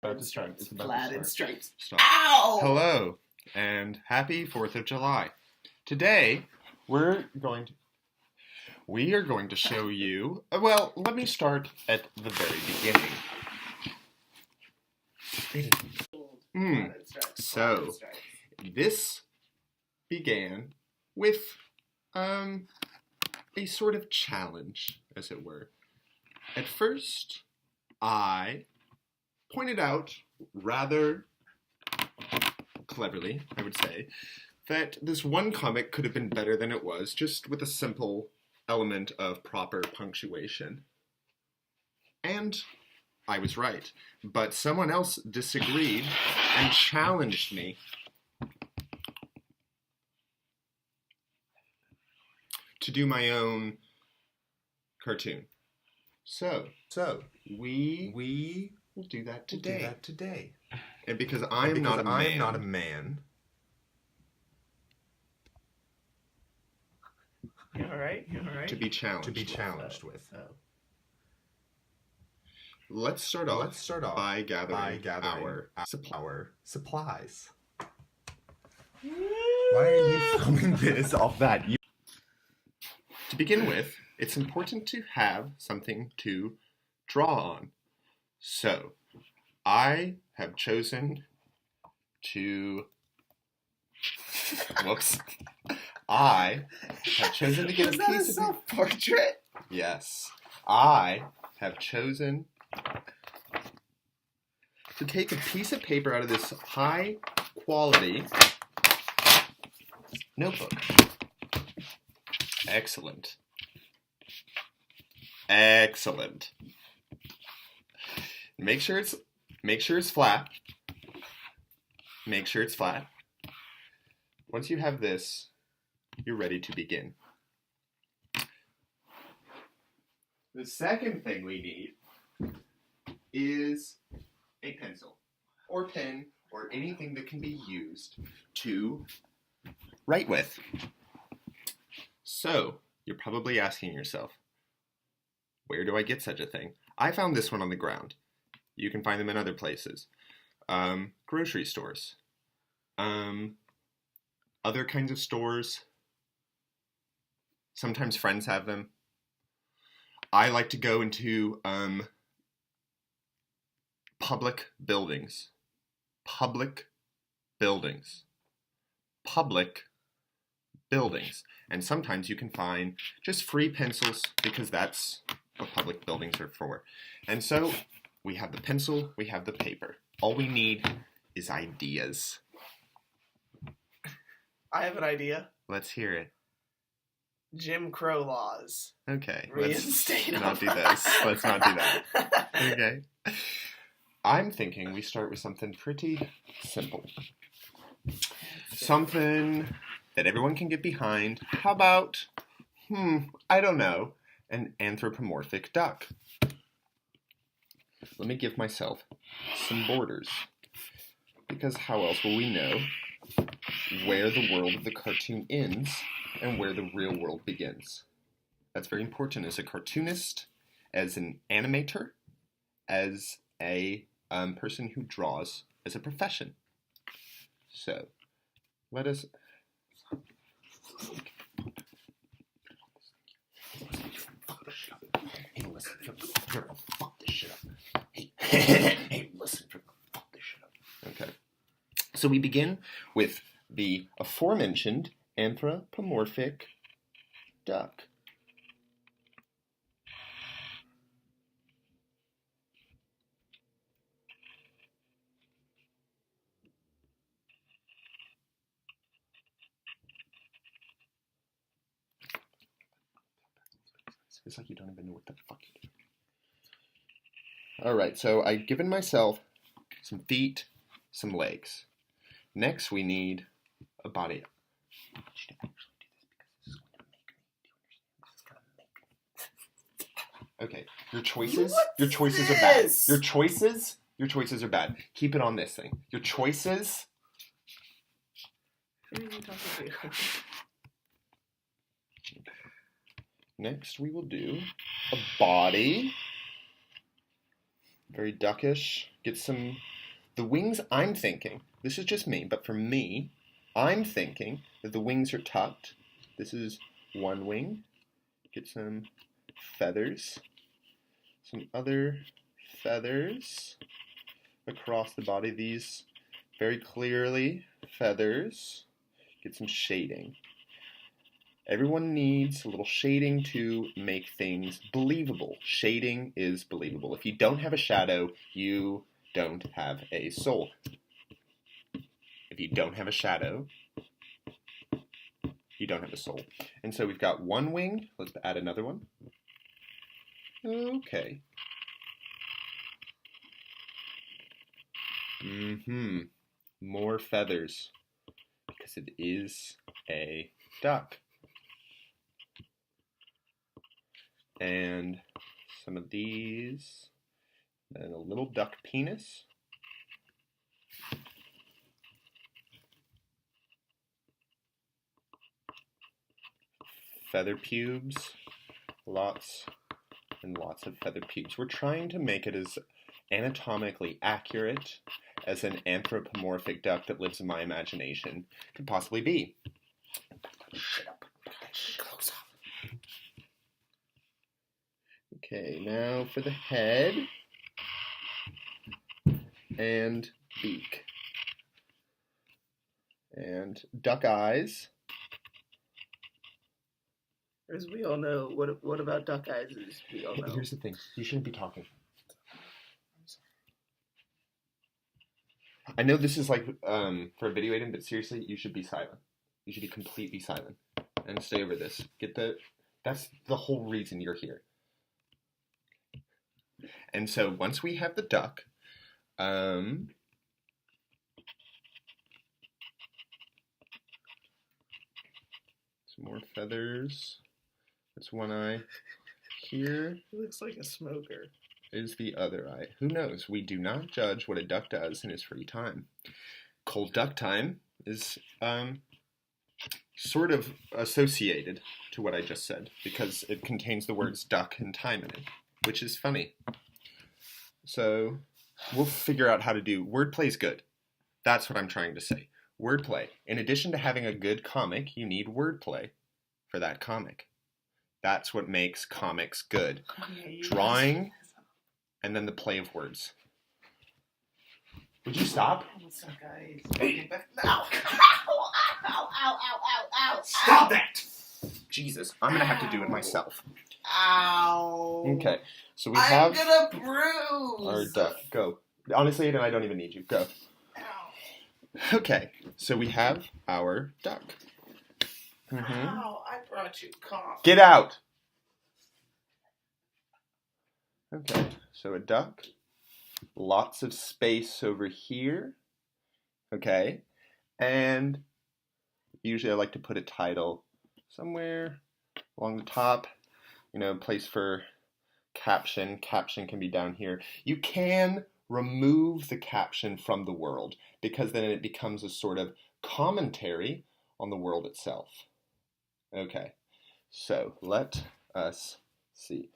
About to start. It's about Flat to and start. stripes. Stop. Ow! Hello, and happy 4th of July. Today, we are going to show you, well, let me start at the very beginning. So, this began with, a sort of challenge, as it were. At first, I pointed out, rather cleverly, I would say, that this one comic could have been better than it was, just with a simple element of proper punctuation. And I was right. But someone else disagreed and challenged me to do my own cartoon. So we will do that today. And because I am not a man. You all right? To be challenged with. Oh. Let's start off by gathering our supplies. Why are you filming this off that? To begin with, it's important to have something to draw on. So, I have chosen to... Whoops. I have chosen to get a piece of... self-portrait? Yes. I have chosen to take a piece of paper out of this high-quality notebook. Excellent. Make sure it's flat. Make sure it's flat. Once you have this, you're ready to begin. The second thing we need is a pencil or pen or anything that can be used to write with. So, you're probably asking yourself, where do I get such a thing? I found this one on the ground. You can find them in other places. Grocery stores. Other kinds of stores. Sometimes friends have them. I like to go into public buildings. And sometimes you can find just free pencils because that's what public buildings are for. And so we have the pencil, we have the paper. All we need is ideas. I have an idea. Let's hear it. Jim Crow laws. Okay, Reinstate let's not do this. Let's not do that. Okay. I'm thinking we start with something pretty simple. Something that everyone can get behind. How about, I don't know, an anthropomorphic duck. Let me give myself some borders. Because how else will we know where the world of the cartoon ends and where the real world begins? That's very important as a cartoonist, as an animator, as a person who draws as a profession. So, let us... Hey, listen, you're gonna fuck this shit up. Hey, listen, you're gonna fuck this shit up. Okay. So we begin with the aforementioned anthropomorphic duck. It's like you don't even know what the fuck you're doing. Alright, so I've given myself some feet, some legs. Next we need a body. I want you to actually do this because this is going to make me. This is going to make me. Okay, your choices are bad. Your choices are bad. Keep it on this thing. Your choices. Who are you talking to? Next, we will do a body. Very duckish. Get some The wings, I'm thinking, this is just me, but for me, I'm thinking that the wings are tucked. This is one wing. Get some feathers. Some other feathers across the body. These very clearly feathers. Get some shading. Everyone needs a little shading to make things believable. Shading is believable. If you don't have a shadow, you don't have a soul. If you don't have a shadow, you don't have a soul. And so we've got one wing. Let's add another one. Okay. More feathers, because it is a duck. And some of these, and a little duck penis. Feather pubes, lots and lots of feather pubes. We're trying to make it as anatomically accurate as an anthropomorphic duck that lives in my imagination could possibly be. Shut up. Close up. Okay, now for the head and beak. And duck eyes. As we all know, what about duck eyes is we all know. Here's the thing. You shouldn't be talking. I know this is like for a video item, but seriously, you should be silent. You should be completely silent and stay over this. That's the whole reason you're here. And so once we have the duck, some more feathers. That's one eye. Here He looks like a smoker. is the other eye. Who knows? We do not judge what a duck does in his free time. Cold duck time is sort of associated to what I just said because it contains the words duck and time in it, which is funny. So we'll figure out how to do wordplay is good. That's what I'm trying to say. Wordplay. In addition to having a good comic, you need wordplay for that comic. That's what makes comics good. Drawing and then the play of words. Would you stop? What's up, guys? Ow! Ow! Ow! Ow! Ow! Stop that! Jesus, I'm gonna have to do it myself. Ow! Okay, so we have I'm gonna bruise. our duck. Go. Honestly, I don't even need you. Go. Ow! Okay, so we have our duck. Ow! I brought you coffee. Get out! Okay, so a duck. Lots of space over here. Okay, and usually I like to put a title somewhere along the top. You know, place for caption. Caption can be down here. You can remove the caption from the world because then it becomes a sort of commentary on the world itself. Okay, so let us see.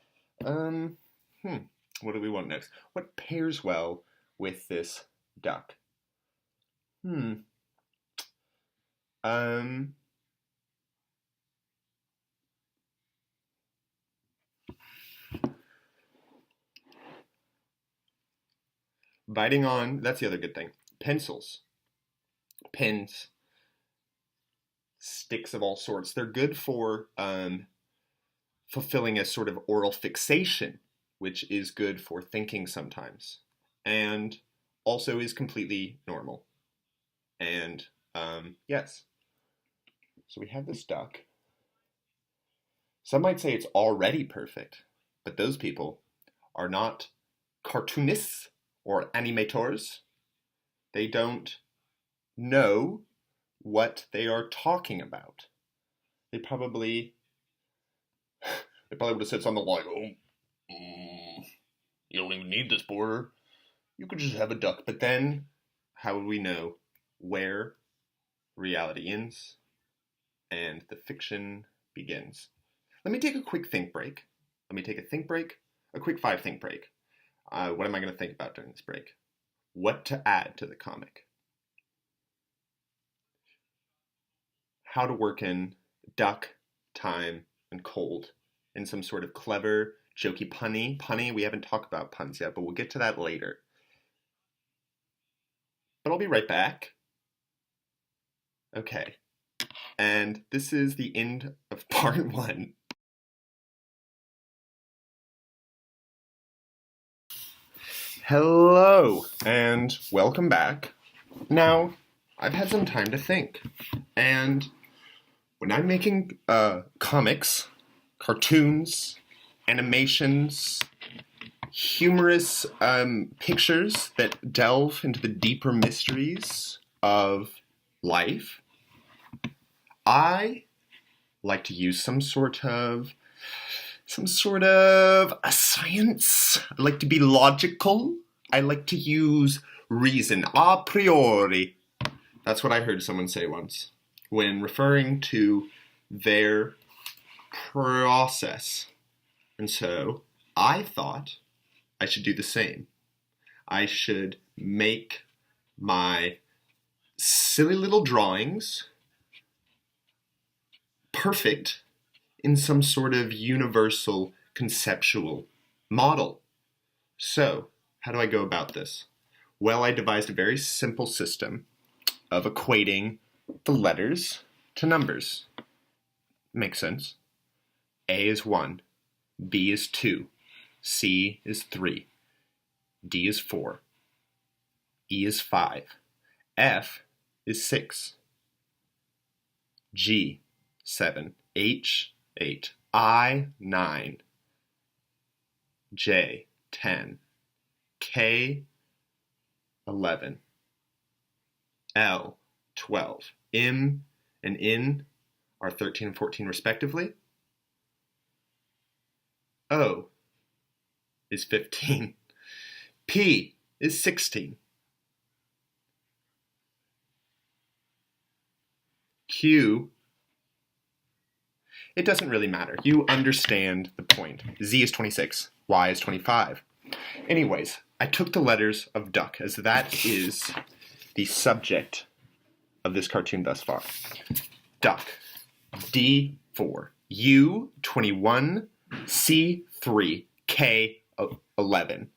What do we want next? What pairs well with this duck? Biting on, that's the other good thing. Pencils, pens, sticks of all sorts. They're good for fulfilling a sort of oral fixation, which is good for thinking sometimes, and also is completely normal. And yes, so we have this duck. Some might say it's already perfect, but those people are not cartoonists or animators. They don't know what they are talking about. They probably would have said something like, you don't even need this border. You could just have a duck. But then, how would we know where reality ends and the fiction begins? Let me take a quick think break. A quick 5 think break. What am I going to think about during this break? what to add to the comic. How to work in duck, time, and cold in some sort of clever, jokey, punny. We haven't talked about puns yet, but we'll get to that later. But I'll be right back. Okay. And this is the end of part 1. Hello, and welcome back. Now, I've had some time to think, and when I'm making comics, cartoons, animations, humorous pictures that delve into the deeper mysteries of life, I like to use some sort of a science. I like to be logical. I like to use reason, a priori. That's what I heard someone say once when referring to their process. And so I thought I should do the same. I should make my silly little drawings perfect in some sort of universal conceptual model. So, how do I go about this? Well, I devised a very simple system of equating the letters to numbers. Makes sense. A is 1, B is 2, C is 3, D is 4, E is 5, F is 6, G 7, H 8, I 9, J 10, K 11, L 12, M and N are 13 and 14 respectively. O is 15. P is 16. Q, it doesn't really matter. You understand the point. Z is 26. Y is 25. Anyways, I took the letters of duck as that is the subject of this cartoon thus far. Duck. D 4. U 21. C 3. K 11.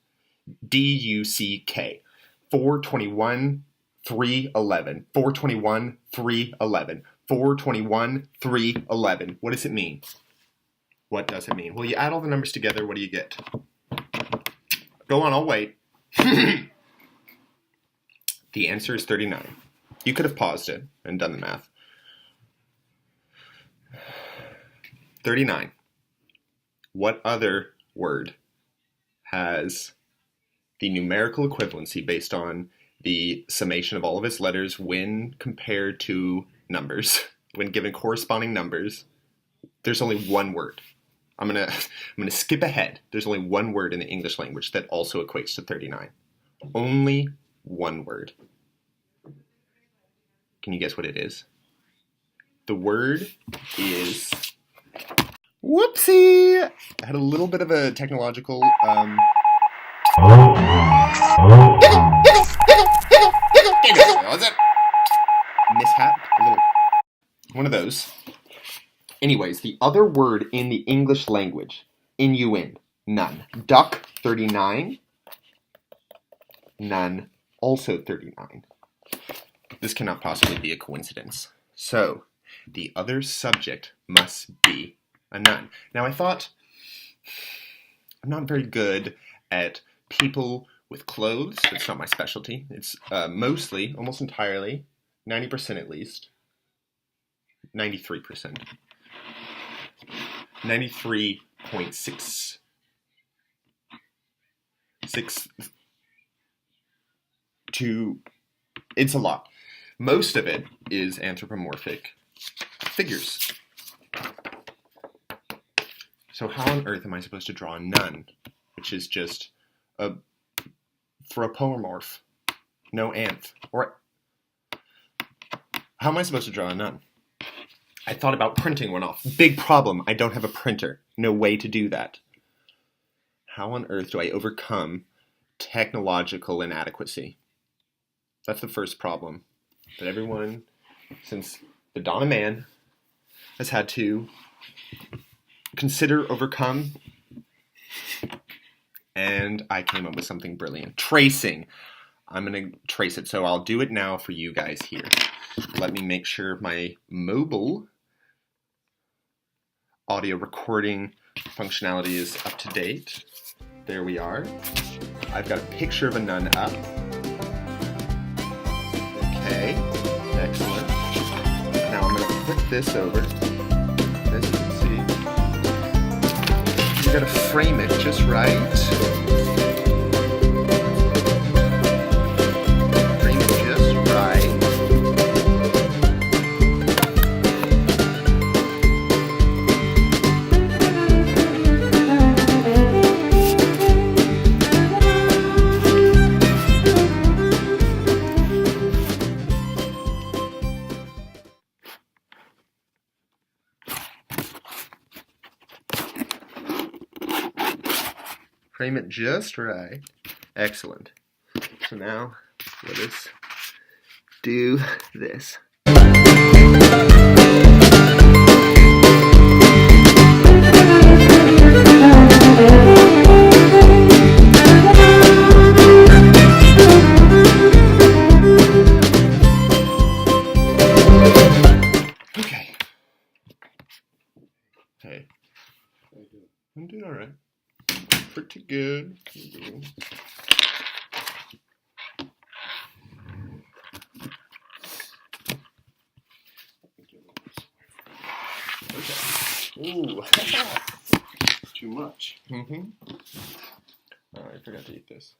D U C K. 421 311. 421 311. 421 311. What does it mean? What does it mean? Well, you add all the numbers together, what do you get? Go on, I'll wait. The answer is 39. You could have paused it and done the math. 39. What other word has the numerical equivalency based on the summation of all of its letters when compared to numbers? When given corresponding numbers, there's only one word. I'm gonna skip ahead. There's only one word in the English language that also equates to 39. Only one word. Can you guess what it is? The word is... Whoopsie! I had a little bit of a technological... mishap. A little... One of those. Anyways, the other word in the English language, N-U-N, none. Duck, 39. None, also 39. This cannot possibly be a coincidence. So, the other subject must be a nun. Now, I thought, I'm not very good at people with clothes. It's not my specialty. It's mostly, almost entirely, 90% at least, 93%. 93.6. It's a lot. Most of it is anthropomorphic figures. So how on earth am I supposed to draw a nun, which is just a thropomorph, no anth? Or how am I supposed to draw a nun? I thought about printing one off. Big problem, I don't have a printer. No way to do that. How on earth do I overcome technological inadequacy? That's the first problem that everyone, since the dawn of man, has had to consider, overcome. And I came up with something brilliant. Tracing. I'm going to trace it, so I'll do it now for you guys here. Let me make sure my mobile audio recording functionality is up to date. There we are. I've got a picture of a nun up. Okay, excellent. Now I'm going to flip this over. As you can see, you got to frame it just right. Frame it just right. Frame it just right. Excellent. So now, let us do this. Okay. Hey. I'm doing all right. Pretty good. Okay. Ooh. Too much. Mm-hmm. Oh, I forgot to eat this.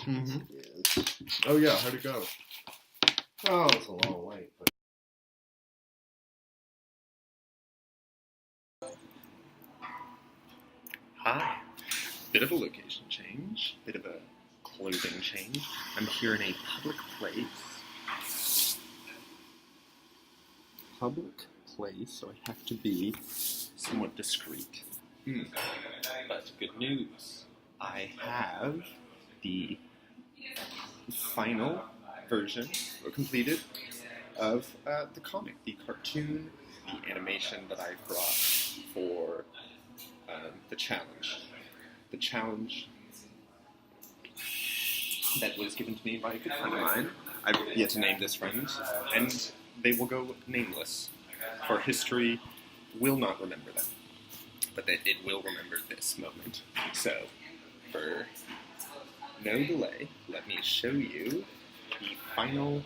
Mm-hmm. Oh yeah, how'd it go? Oh, it's a long wait. But... Hi. Bit of a location change. Bit of a clothing change. I'm here in a public place. Public place, so I have to be somewhat discreet. But good news. I have the final version, or completed, of the comic, the cartoon, the animation that I brought for the challenge. The challenge that was given to me by a good friend of mine. I've yet to name this friend, and they will go nameless, for history will not remember them, but that it will remember this moment. So, for no delay, let me show you the final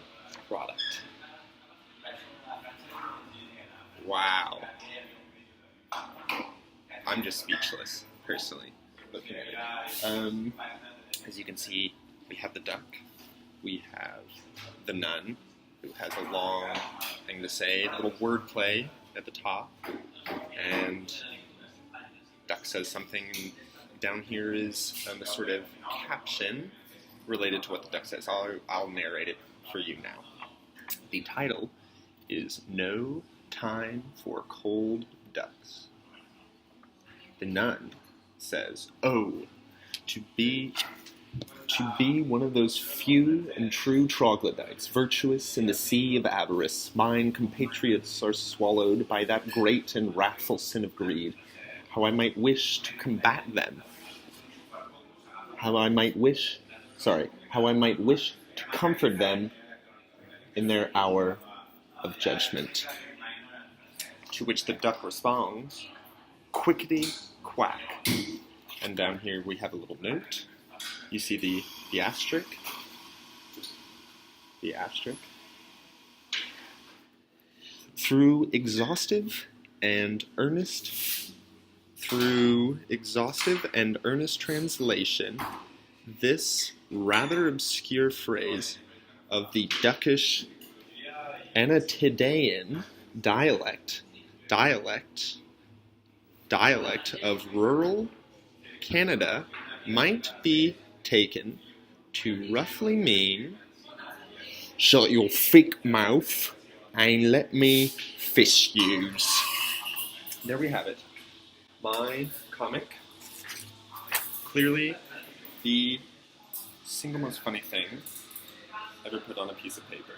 product. Wow. I'm just speechless, personally, looking at it. As you can see, we have the duck, we have the nun, who has a long thing to say, a little wordplay at the top, and duck says something, and down here is a sort of caption related to what the duck says. I'll narrate it for you now. The title is No Time for Cold Ducks. The nun says, "Oh, to be one of those few and true troglodytes, virtuous in the sea of avarice, mine compatriots are swallowed by that great and wrathful sin of greed. How I might wish to combat them. How I might wish to comfort them in their hour of judgment." To which the duck responds, "Quickety quack." And down here we have a little note. You see the asterisk? The asterisk. Through exhaustive and earnest translation, this rather obscure phrase of the duckish Anatidaean dialect of rural Canada might be taken to roughly mean, "Shut your thick mouth and let me fist yous." there we have it. My comic. Clearly the single most funny thing ever put on a piece of paper.